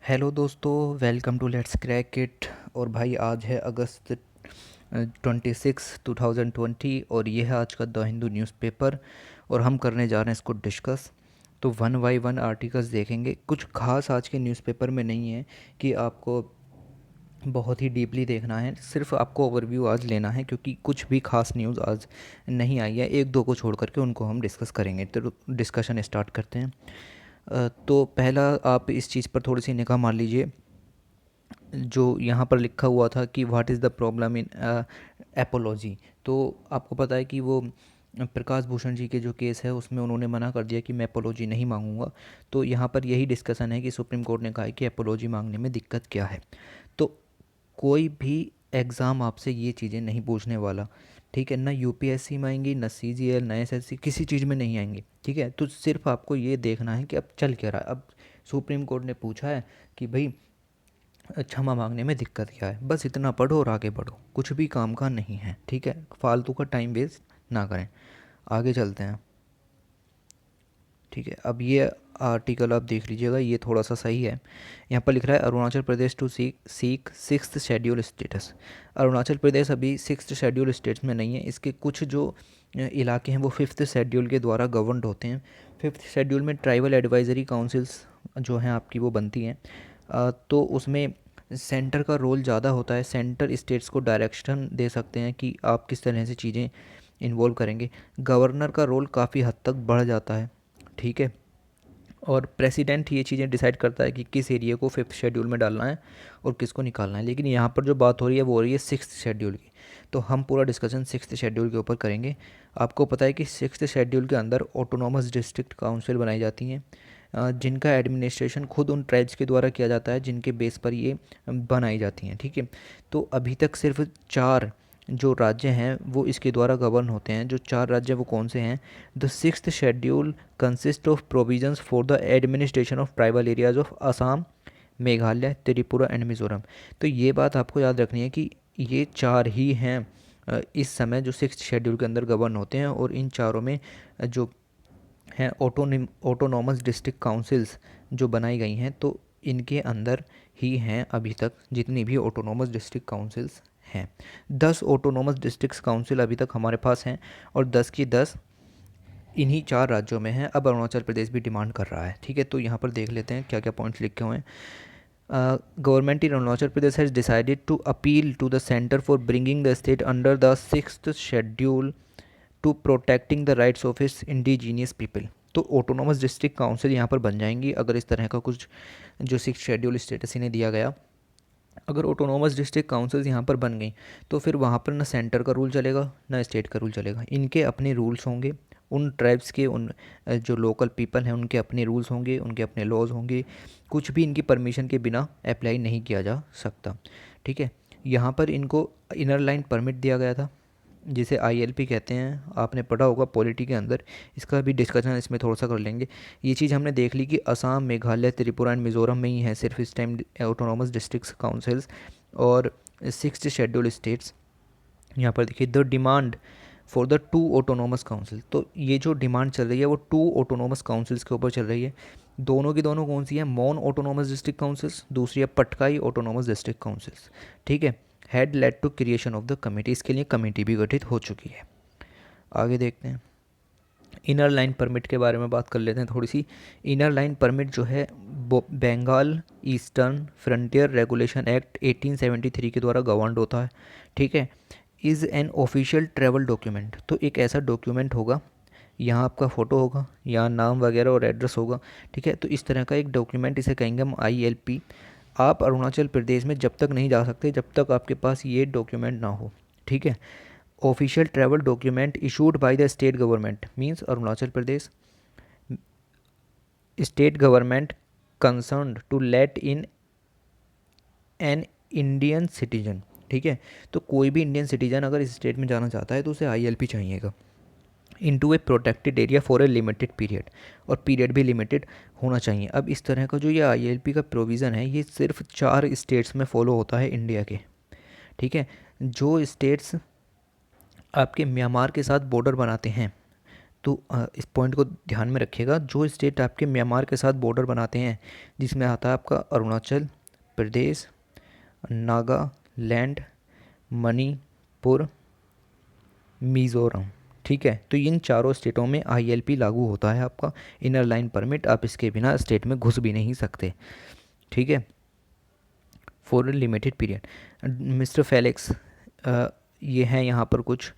Hello दोस्तों, welcome to let's crack it. और भाई आज है अगस्त 26 2020 और ये है आज का द हिंदू न्यूज़पेपर। और हम करने जा रहे हैं इसको डिस्कस। तो वन बाई वन आर्टिकल्स देखेंगे। कुछ खास आज के न्यूज़पेपर में नहीं है कि आपको बहुत ही डीपली देखना है, सिर्फ आपको ओवरव्यू आज लेना है क्योंकि कुछ भी खास न्यूज़ आज नहीं आई है। एक दो को छोड़ करके उनको हम डिस्कस करेंगे। तो डिस्कशन स्टार्ट करते हैं। तो पहला आप इस चीज़ पर थोड़ी सी निगाह मार लीजिए। जो यहाँ पर लिखा हुआ था कि what is the problem in apiology. तो आपको पता है कि वो प्रकाश भूषण जी के जो केस है उसमें उन्होंने मना कर दिया कि मैं एपोलॉजी नहीं मांगूंगा। तो यहाँ पर यही डिस्कशन है कि सुप्रीम कोर्ट ने कहा है कि एपोलॉजी मांगने में दिक्कत क्या है। तो कोई भी एग्ज़ाम आपसे ये चीज़ें नहीं पूछने वाला, ठीक है ना। यूपीएससी में आएंगी, ना सीजीएल, ना एसएससी, किसी चीज़ में नहीं आएंगी, ठीक है। तो सिर्फ आपको ये देखना है कि अब चल क्या रहा है। अब सुप्रीम कोर्ट ने पूछा है कि भाई क्षमा मांगने में दिक्कत क्या है, बस इतना पढ़ो और आगे बढ़ो। कुछ भी काम का नहीं है, ठीक है। फालतू का टाइम वेस्ट ना करें। आगे चलते हैं, ठीक है। अब ये आर्टिकल आप देख लीजिएगा, ये थोड़ा सा सही है। यहाँ पर लिख रहा है Arunachal Pradesh to seek sixth schedule status. Arunachal Pradesh अभी सिक्स्थ शेड्यूल स्टेट्स में नहीं है। इसके कुछ जो इलाके हैं वो फिफ्थ शेड्यूल के द्वारा गवर्नड होते हैं। फिफ्थ शेड्यूल में ट्राइबल एडवाइजरी काउंसिल्स जो हैं आपकी वो बनती हैं। तो उसमें सेंटर का रोल ज़्यादा होता है। सेंटर स्टेट्स को डायरेक्शन दे सकते हैं कि आप किस तरह से चीज़ें इन्वॉल्व करेंगे। गवर्नर का रोल काफ़ी हद तक बढ़ जाता है, ठीक है। और प्रेसिडेंट ये चीज़ें डिसाइड करता है कि किस एरिया को फिफ्थ शेड्यूल में डालना है और किसको निकालना है। लेकिन यहाँ पर जो बात हो रही है वो हो रही है सिक्स्थ शेड्यूल की। तो हम पूरा डिस्कशन सिक्स्थ शेड्यूल के ऊपर करेंगे। आपको पता है कि सिक्स्थ शेड्यूल के अंदर ऑटोनॉमस डिस्ट्रिक्ट काउंसिल बनाई जाती हैं, जिनका एडमिनिस्ट्रेशन खुद उन ट्राइब्स के द्वारा किया जाता है जिनके बेस पर ये बनाई जाती हैं, ठीक है। तो अभी तक सिर्फ 4 जो राज्य हैं वो इसके द्वारा गवर्न होते हैं। जो 4 राज्य वो कौन से हैं? The sixth schedule consist of provisions for the administration of tribal areas of Assam, Meghalaya, Tripura and Mizoram. तो ये बात आपको याद रखनी है कि ये 4 ही हैं इस समय जो सिक्स्थ शेड्यूल के अंदर गवर्न होते हैं। और इन चारों में जो हैं ऑटोनॉमस डिस्ट्रिक्ट काउंसिल्स जो बनाई गई हैं, तो इनके अंदर ही हैं अभी तक जितनी भी ऑटोनॉमस डिस्ट्रिक्ट काउंसिल्स हैं। 10 ऑटोनॉमस डिस्ट्रिक्ट काउंसिल अभी तक हमारे पास हैं और 10 की 10 इन्हीं 4 राज्यों में हैं। अब अरुणाचल प्रदेश भी डिमांड कर रहा है, ठीक है। तो यहाँ पर देख लेते हैं क्या क्या पॉइंट्स लिखे हुए हैं। Government in Arunachal Pradesh has decided to appeal to the centre for bringing the state under the sixth schedule to protecting the rights of its indigenous people. तो ऑटोनॉमस डिस्ट्रिक्ट काउंसिल यहाँ पर बन जाएंगी अगर इस तरह का कुछ जो सिक्स शेड्यूल स्टेटस इन्हें दिया गया। अगर ऑटोनॉमस डिस्ट्रिक्ट काउंसिल्स यहाँ पर बन गई तो फिर वहाँ पर ना सेंटर का रूल चलेगा ना स्टेट का रूल चलेगा। इनके अपने रूल्स होंगे, उन ट्राइब्स के, उन जो लोकल पीपल हैं उनके अपने रूल्स होंगे, उनके अपने लॉज होंगे। कुछ भी इनकी परमिशन के बिना अप्लाई नहीं किया जा सकता, ठीक है। यहाँ पर इनको इनर लाइन परमिट दिया गया था जिसे आईएलपी कहते हैं। आपने पढ़ा होगा पॉलिटी के अंदर, इसका भी डिस्कशन इसमें थोड़ा सा कर लेंगे। ये चीज़ हमने देख ली कि असम, मेघालय, त्रिपुरा एंड मिज़ोरम में ही है सिर्फ इस टाइम ऑटोनॉमस डिस्ट्रिक्ट काउंसिल्स। और सिक्स्थ शेड्यूल स्टेट्स यहाँ पर देखिए the demand for the 2 autonomous council. तो ये जो डिमांड चल रही है वो 2 ऑटोनॉमस काउंसिल्स के ऊपर चल रही है। दोनों की दोनों कौन सी है? मॉन ऑटोनॉमस डिस्ट्रिक्ट काउंसिल्स, दूसरी है पटकाई ऑटोनॉमस डिस्ट्रिक्ट काउंसिल्स, ठीक है। Had led to creation of the committee. इसके लिए कमेटी भी गठित हो चुकी है। आगे देखते हैं, इनर लाइन परमिट के बारे में बात कर लेते हैं थोड़ी सी। इनर लाइन परमिट जो है Bengal eastern frontier regulation act 1873 के द्वारा गवर्नड होता है, ठीक है। Is an official travel document. तो एक ऐसा डॉक्यूमेंट होगा, यहाँ आपका फ़ोटो होगा, यहाँ नाम वगैरह और एड्रेस होगा, ठीक है। तो इस तरह का एक डॉक्यूमेंट, इसे कहेंगे हम आईएलपी। आप अरुणाचल प्रदेश में जब तक नहीं जा सकते जब तक आपके पास ये डॉक्यूमेंट ना हो, ठीक है। Official travel document issued by the state government means Arunachal Pradesh state government concerned to let in an Indian citizen, ठीक है। तो कोई भी इंडियन सिटीजन अगर इस स्टेट में जाना चाहता है तो उसे आईएलपी चाहिएगा। Into A protected area for a limited period, और पीरियड भी लिमिटेड होना चाहिए। अब इस तरह का जो ये आईएलपी का प्रोविज़न है ये सिर्फ 4 स्टेट्स में फॉलो होता है इंडिया के, ठीक है। जो स्टेट्स आपके म्यांमार के साथ बॉर्डर बनाते हैं तो इस पॉइंट को ध्यान में रखिएगा, जो स्टेट आपके म्यांमार के साथ बॉर्डर बनाते हैं, जिसमें आता है आपका अरुणाचल प्रदेश, नागालैंड, मणिपुर, मिज़ोरम, ठीक है। तो इन चारों स्टेटों में आईएलपी लागू होता है आपका इनर लाइन परमिट, आप इसके बिना स्टेट में घुस भी नहीं सकते, ठीक है, for a limited period. Mister Felix ये हैं यहाँ पर कुछ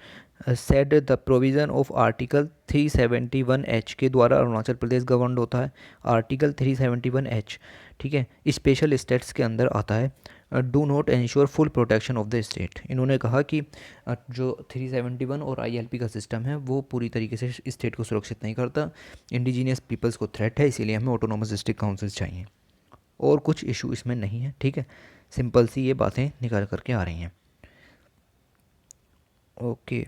said the provision of article 371H के द्वारा अरुणाचल प्रदेश गवर्नड होता है। आर्टिकल 371H, ठीक है, स्पेशल स्टेट्स के अंदर आता है। Do not ensure full protection of the state. इन्होंने कहा कि जो 371 और आईएलपी का सिस्टम है वो पूरी तरीके से स्टेट को सुरक्षित नहीं करता, इंडिजीनियस पीपल्स को थ्रेट है, इसीलिए हमें ऑटोनोमस डिस्ट्रिक्ट काउंसिल्स चाहिए, और कुछ इशू इसमें नहीं है, ठीक है। सिंपल सी ये बातें निकाल करके आ रही हैं। ओके,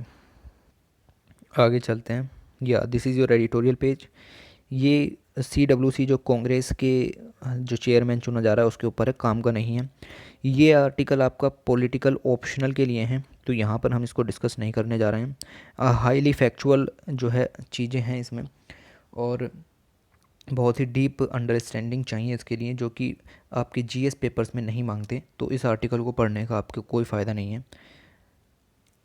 आगे चलते हैं। या this is your editorial page. ये CWC जो कांग्रेस के जो चेयरमैन चुना जा रहा है उसके ऊपर है, काम का नहीं है। ये आर्टिकल आपका पॉलिटिकल ऑप्शनल के लिए हैं, तो यहाँ पर हम इसको डिस्कस नहीं करने जा रहे हैं। हाईली फैक्चुअल जो है चीज़ें हैं इसमें, और बहुत ही डीप अंडरस्टैंडिंग चाहिए इसके लिए, जो कि आपके जीएस पेपर्स में नहीं मांगते, तो इस आर्टिकल को पढ़ने का आपको कोई फ़ायदा नहीं है।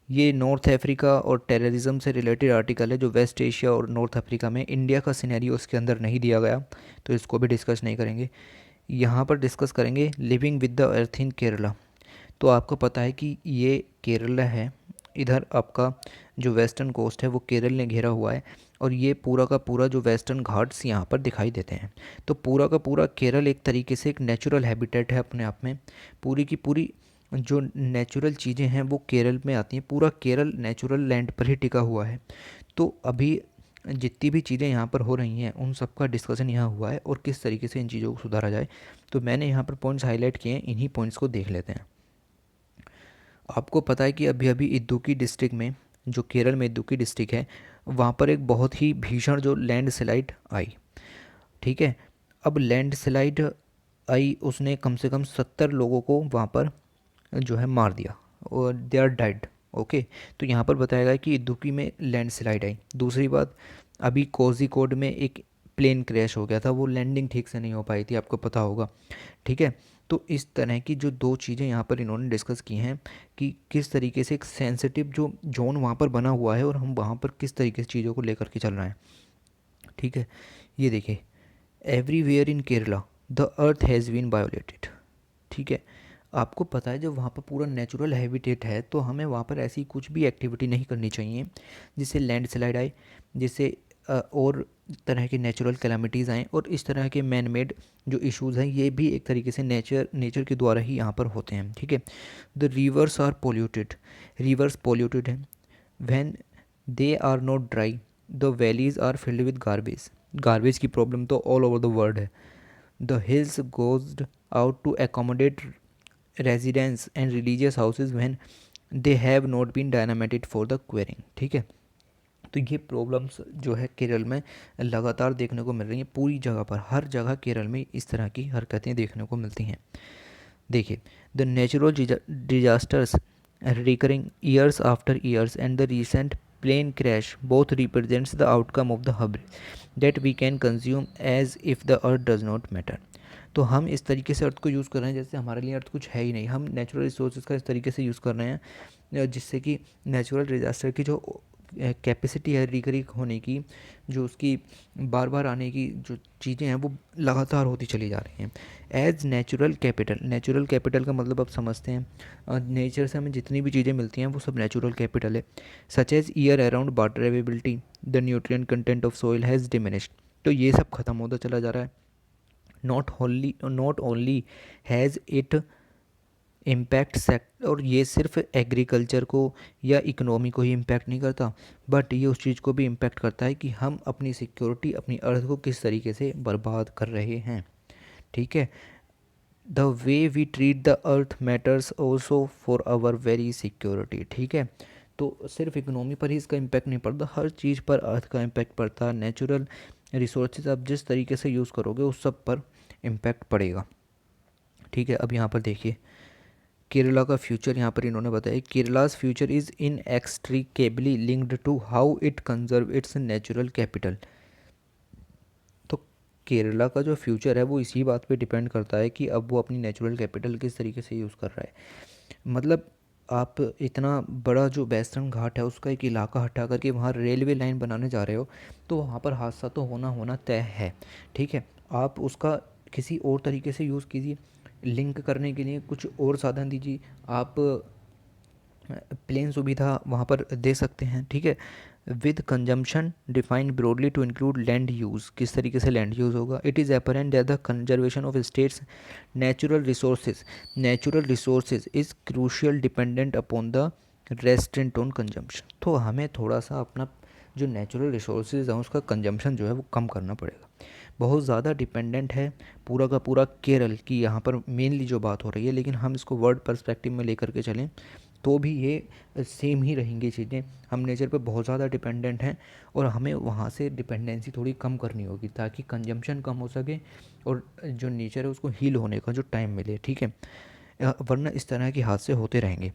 ये नॉर्थ अफ्रीका और टेररिज्म से रिलेटेड आर्टिकल है, जो वेस्ट एशिया और नॉर्थ अफ्रीका में, इंडिया का सिनेरियो उसके अंदर नहीं दिया गया, तो इसको भी डिस्कस नहीं करेंगे। यहाँ पर डिस्कस करेंगे लिविंग विद द अर्थ इन केरला। तो आपको पता है कि ये केरला है, इधर आपका जो वेस्टर्न कोस्ट है वो केरल ने घेरा हुआ है, और ये पूरा का पूरा जो वेस्टर्न घाट्स यहाँ पर दिखाई देते हैं। तो पूरा का पूरा केरल एक तरीके से एक नेचुरल हैबिटेट है अपने आप में, पूरी की पूरी जो नेचुरल चीज़ें हैं वो केरल में आती हैं, पूरा केरल नेचुरल लैंड पर ही टिका हुआ है। तो अभी जितनी भी चीज़ें यहाँ पर हो रही हैं उन सब का डिस्कशन यहाँ हुआ है, और किस तरीके से इन चीज़ों को सुधारा जाए। तो मैंने यहाँ पर पॉइंट्स हाईलाइट किए हैं, इन्हीं पॉइंट्स को देख लेते हैं। आपको पता है कि अभी अभी इदुक्की डिस्ट्रिक्ट में, जो केरल में इदुक्की डिस्ट्रिक्ट है, वहाँ पर एक बहुत ही भीषण जो लैंडस्लाइड आई, ठीक है। अब लैंडस्लाइड आई, उसने कम से कम 70 लोगों को वहाँ पर जो है मार दिया, और दे आर डेड, ओके। तो यहाँ पर बताया गया कि इदुक्की में लैंडस्लाइड आई। दूसरी बात, अभी कोझिकोड में एक प्लेन क्रैश हो गया था, वो लैंडिंग ठीक से नहीं हो पाई थी, आपको पता होगा, ठीक है। तो इस तरह की जो दो चीज़ें यहाँ पर इन्होंने डिस्कस की हैं कि किस तरीके से एक सेंसिटिव जो जोन वहाँ पर बना हुआ है, और हम वहाँ पर किस तरीके से चीज़ों को लेकर के चल रहे हैं, ठीक है। ये देखिए, everywhere in Kerala the earth has been violated, ठीक है। आपको पता है जब वहाँ पर पूरा नेचुरल हैबिटेट है, तो हमें वहाँ पर ऐसी कुछ भी एक्टिविटी नहीं करनी चाहिए जिससे लैंडस्लाइड आए, जिससे और तरह के नेचुरल कैलामिटीज़ आएँ, और इस तरह के मैन मेड जो इश्यूज़ हैं ये भी एक तरीके से नेचर के द्वारा ही यहाँ पर होते हैं, ठीक है। The rivers are polluted, rivers polluted हैं, when they are not dry, the valleys are filled with garbage, garbage की प्रॉब्लम तो ऑल ओवर द वर्ल्ड है। The hills gouged out to accommodate residence and religious houses when they have not been dynamited for the quarrying, ठीक है। तो ये problems जो है केरल में लगातार देखने को मिल रही हैं, पूरी जगह पर, हर जगह केरल में इस तरह की हरकतें देखने को मिलती हैं। देखिए, the natural disasters recurring years after years and the recent plane crash both represents the outcome of the hub that we can consume as if the earth does not matter. तो हम इस तरीके से अर्थ को यूज़ कर रहे हैं जैसे हमारे लिए अर्थ कुछ है ही नहीं, हम नेचुरल रिसोर्सेज का इस तरीके से यूज़ कर रहे हैं जिससे कि नेचुरल डिजास्टर की जो कैपेसिटी है रिकरिंग होने की, जो उसकी बार बार आने की जो चीज़ें हैं वो लगातार होती चली जा रही हैं। As natural capital, natural capital का मतलब आप समझते हैं, नेचर से हमें जितनी भी चीज़ें मिलती हैं वो सब नेचुरल कैपिटल है। Such as year around water availability, the nutrient content of soil has diminished. तो ये सब खत्म होता चला जा रहा है। Not only has it impact sector, और ये सिर्फ एग्रीकल्चर को या इकोनॉमी को ही इम्पैक्ट नहीं करता, बट ये उस चीज़ को भी इम्पैक्ट करता है कि हम अपनी सिक्योरिटी, अपनी अर्थ को किस तरीके से बर्बाद कर रहे हैं, ठीक है। The way we treat the earth matters also for our very security, ठीक है। तो सिर्फ इकोनॉमी पर ही इसका इम्पैक्ट नहीं पड़ता, हर चीज़ पर अर्थ का इम्पैक्ट पड़ता है। नेचुरल रिसोर्सेज आप जिस तरीके से यूज़ करोगे उस सब पर इम्पैक्ट पड़ेगा, ठीक है। अब यहाँ पर देखिए, केरला का फ्यूचर यहाँ पर इन्होंने बताया, Kerala's future is inextricably linked to how it conserve its natural capital. तो केरला का जो फ्यूचर है वो इसी बात पे डिपेंड करता है कि अब वो अपनी नेचुरल कैपिटल किस तरीके से यूज़ कर रहा है। मतलब आप इतना बड़ा जो वेस्टर्न घाट है उसका एक इलाका हटा करके वहाँ रेलवे लाइन बनाने जा रहे हो, तो वहाँ पर हादसा तो होना होना तय है। ठीक है, आप उसका किसी और तरीके से यूज़ कीजिए, लिंक करने के लिए कुछ और साधन दीजिए, आप प्लेन सुविधा वहाँ पर दे सकते हैं। ठीक है, with consumption defined broadly to include land use, किस तरीके से लैंड यूज़ होगा। It is apparent that the conservation of state's natural resources is crucial dependent upon the restraint on consumption. तो हमें थोड़ा सा अपना जो नेचुरल रिसोर्सेज हैं उसका कंजम्पशन जो है वो कम करना पड़ेगा। बहुत ज़्यादा डिपेंडेंट है पूरा का पूरा केरल की, यहाँ पर मेनली जो बात हो रही है, लेकिन हम इसको वर्ल्ड पर्सपेक्टिव में लेकर के चलें तो भी ये सेम ही रहेंगी चीज़ें। हम नेचर पे बहुत ज़्यादा डिपेंडेंट हैं और हमें वहाँ से डिपेंडेंसी थोड़ी कम करनी होगी ताकि कंजम्पशन कम हो सके और जो नेचर है उसको हील होने का जो टाइम मिले। ठीक है, वरना इस तरह के हादसे होते रहेंगे।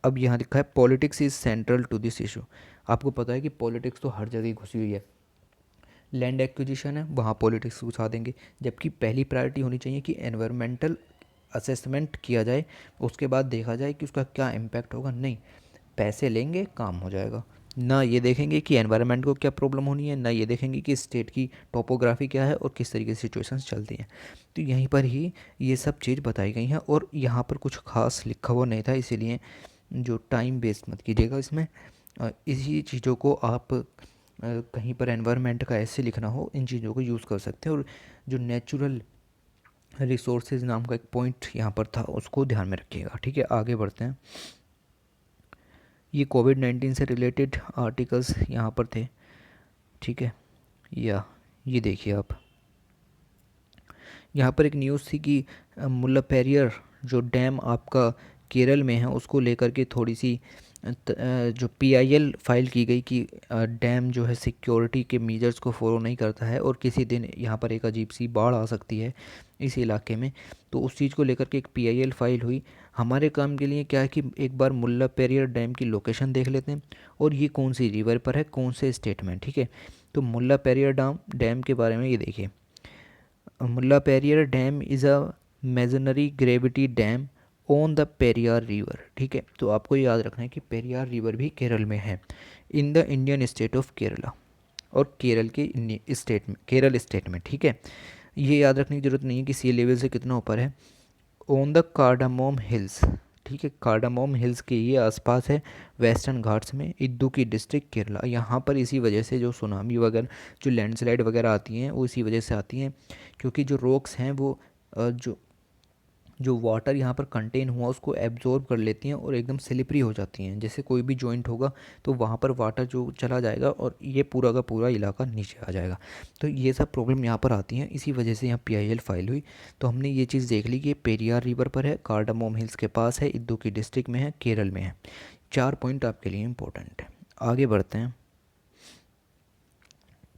अब यहाँ लिखा है politics is central to this issue. आपको पता है कि पॉलिटिक्स तो हर जगह घुसी हुई है। लैंड एक्विजिशन है वहाँ पॉलिटिक्स घुसा देंगे, जबकि पहली प्रायोरिटी होनी चाहिए कि एनवायरमेंटल असेसमेंट किया जाए, उसके बाद देखा जाए कि उसका क्या इम्पैक्ट होगा। नहीं, पैसे लेंगे काम हो जाएगा, ना ये देखेंगे कि एनवायरनमेंट को क्या प्रॉब्लम होनी है, ना ये देखेंगे कि स्टेट की टोपोग्राफी क्या है और किस तरीके से सिचुएशंस चलती हैं। तो यहीं पर ही ये सब चीज़ बताई गई हैं और यहाँ पर कुछ खास लिखा हुआ नहीं था, इसीलिए जो टाइम वेस्ट मत कीजिएगा इसमें। इसी चीज़ों को आप कहीं पर एनवायरनमेंट का ऐसे लिखना हो, इन चीज़ों को यूज़ कर सकते हैं। और जो नेचुरल रिसोर्सेज नाम का एक पॉइंट यहाँ पर था उसको ध्यान में रखिएगा। ठीक है, आगे बढ़ते हैं। ये कोविड-19 से रिलेटेड आर्टिकल्स यहाँ पर थे। ठीक है, या ये देखिए आप, यहाँ पर एक न्यूज़ थी कि मुल्लापेरियार जो डैम आपका केरल में है उसको लेकर के थोड़ी सी जो पीआईएल फाइल की गई कि डैम जो है सिक्योरिटी के मेजर्स को फॉलो नहीं करता है और किसी दिन यहाँ पर एक अजीब सी बाढ़ आ सकती है इस इलाके में। तो उस चीज़ को लेकर के एक पीआईएल फाइल हुई। हमारे काम के लिए क्या है कि एक बार मुल्लापेरियार डैम की लोकेशन देख लेते हैं और ये कौन सी रिवर पर है, कौन से स्टेट में। ठीक है, तो मुल्लापेरियार डैम के बारे में ये देखिए, Mullaperiyar dam is a masonry gravity dam on the Periyar river. ठीक है, तो आपको याद रखना है कि पेरियार रिवर भी केरल में है, in the Indian state of Kerala, और केरल के स्टेट में, केरल स्टेट में। ठीक है, ये याद रखने की ज़रूरत नहीं है कि सी लेवल से कितना ऊपर है। ऑन द कार्डामोम हिल्स, ठीक है, कार्डामोम हिल्स के ये आसपास है, वेस्टर्न घाट्स में, इदुक्की डिस्ट्रिक्ट केरला। यहाँ पर इसी वजह से जो सुनामी वगैरह, जो लैंडस्लाइड वगैरह आती हैं वो इसी वजह से आती हैं, क्योंकि जो रॉक्स हैं वो जो जो वाटर यहाँ पर कंटेन हुआ उसको एब्जॉर्ब कर लेती हैं और एकदम स्लिपरी हो जाती हैं। जैसे कोई भी जॉइंट होगा तो वहाँ पर वाटर जो चला जाएगा और ये पूरा का पूरा इलाका नीचे आ जाएगा। तो ये सब प्रॉब्लम यहाँ पर आती हैं, इसी वजह से यहाँ पीआईएल फाइल हुई। तो हमने ये चीज़ देख ली कि पेरियार रिवर पर है, कार्डामोम हिल्स के पास है, इदुक्की डिस्ट्रिक्ट में है, केरल में है। 4 पॉइंट आपके लिए इंपॉर्टेंट है। आगे बढ़ते हैं।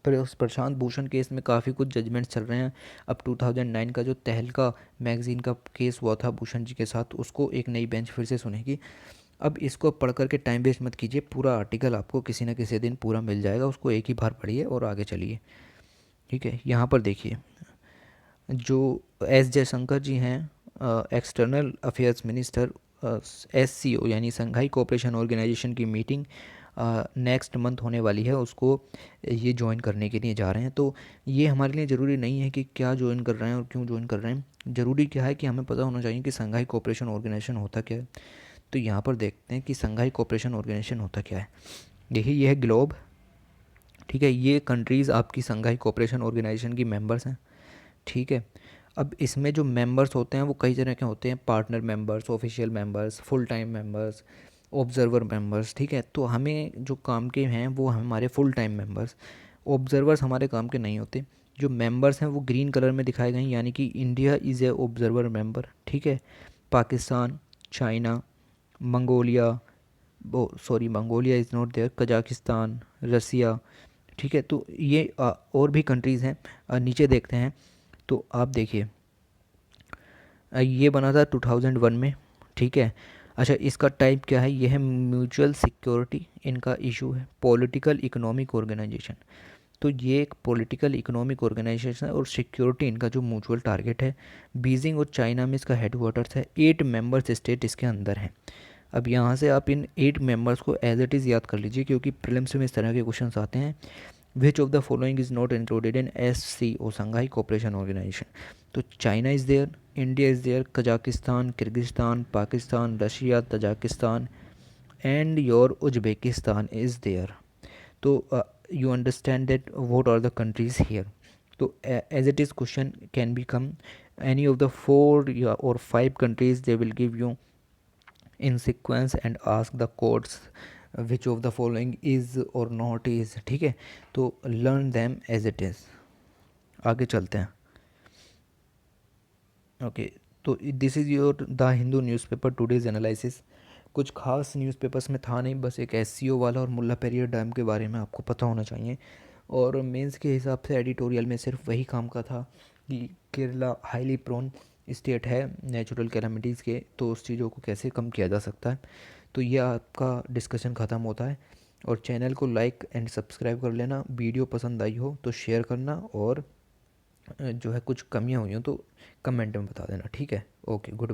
प्रशांत भूषण केस में काफ़ी कुछ जजमेंट्स चल रहे हैं। अब 2009 का जो तहलका मैगज़ीन का केस हुआ था भूषण जी के साथ, उसको एक नई बेंच फिर से सुनेगी। अब इसको पढ़ करके टाइम वेस्ट मत कीजिए, पूरा आर्टिकल आपको किसी न किसी दिन पूरा मिल जाएगा, उसको एक ही बार पढ़िए और आगे चलिए। ठीक है, यहाँ पर देखिए, जो एस जयशंकर जी हैं, एक्सटर्नल अफेयर्स मिनिस्टर, SCO यानी संघाई कोऑपरेशन ऑर्गेनाइजेशन की मीटिंग नेक्स्ट मंथ होने वाली है, उसको ये ज्वाइन करने के लिए जा रहे हैं। तो ये हमारे लिए ज़रूरी नहीं है कि क्या ज्वाइन कर रहे हैं और क्यों ज्वाइन कर रहे हैं, ज़रूरी क्या है कि हमें पता होना चाहिए कि संघाई कोऑपरेशन ऑर्गेनाइजेशन होता क्या है। तो यहाँ पर देखते हैं कि संघाई कोऑपरेशन ऑर्गेनाइजेशन होता क्या है। देखिए, ये है ग्लोब। ठीक है, ये कंट्रीज़ आपकी संघाई कोऑपरेशन ऑर्गेनाइजेशन की मेंबर्स हैं। ठीक है, अब इसमें जो मेंबर्स होते हैं वो कई तरह के होते हैं, partner members, official members, full time members, observer members. ठीक है, तो हमें जो काम के हैं वो हमारे फुल टाइम मेंबर्स, ऑब्जर्वर्स हमारे काम के नहीं होते। जो मेंबर्स हैं वो ग्रीन कलर में दिखाए गए हैं, यानी कि India is a observer member. ठीक है, पाकिस्तान, चाइना, मंगोलिया, वो sorry Mongolia is not there, Kazakhstan, Russia. ठीक है, तो ये और भी कंट्रीज़ हैं। नीचे देखते हैं तो आप देखिए, ये बना था 2001 में। ठीक है। अच्छा, इसका टाइप क्या है? ये है म्यूचुअल सिक्योरिटी, इनका इशू है पॉलिटिकल इकोनॉमिक ऑर्गेनाइजेशन। तो ये एक पॉलिटिकल इकोनॉमिक ऑर्गेनाइजेशन है और सिक्योरिटी इनका जो म्यूचुअल टारगेट है। बीजिंग और चाइना में इसका हेडक्वार्टर्स है। 8 मेंबर्स स्टेट इसके अंदर हैं। अब यहाँ से आप इन 8 मेंबर्स को एज इट इज़ याद कर लीजिए, क्योंकि प्रीलिम्स में इस तरह के क्वेश्चन आते हैं। Which of the following is not included in SCO, Shanghai cooperation organisation? तो China is there, India is there, Kazakhstan, Kyrgyzstan, Pakistan, Russia, Tajikistan and your Uzbekistan is there. तो you understand that what are the countries here. So as it is, question can become any of the 4 or 5 countries. They will give you in sequence and ask the codes which of the following is or not is, ठीक है। तो learn them as it is। आगे चलते हैं। Okay, तो this is your the Hindu newspaper today's analysis. कुछ खास newspapers में था नहीं, बस एक SCO वाला और मुल्ला पेरियार डैम के बारे में आपको पता होना चाहिए। और मेंस के हिसाब से एडिटोरियल में सिर्फ वही काम का था कि केरला हाईली प्रोन स्टेट है नेचुरल कैलामिटीज़ के, तो उस चीज़ों को कैसे कम किया जा सकता है। तो ये आपका डिस्कशन ख़त्म होता है। और चैनल को लाइक एंड सब्सक्राइब कर लेना। वीडियो पसंद आई हो तो शेयर करना, और जो है कुछ कमियां हुई हो तो कमेंट में बता देना, ठीक है। Okay, good bye.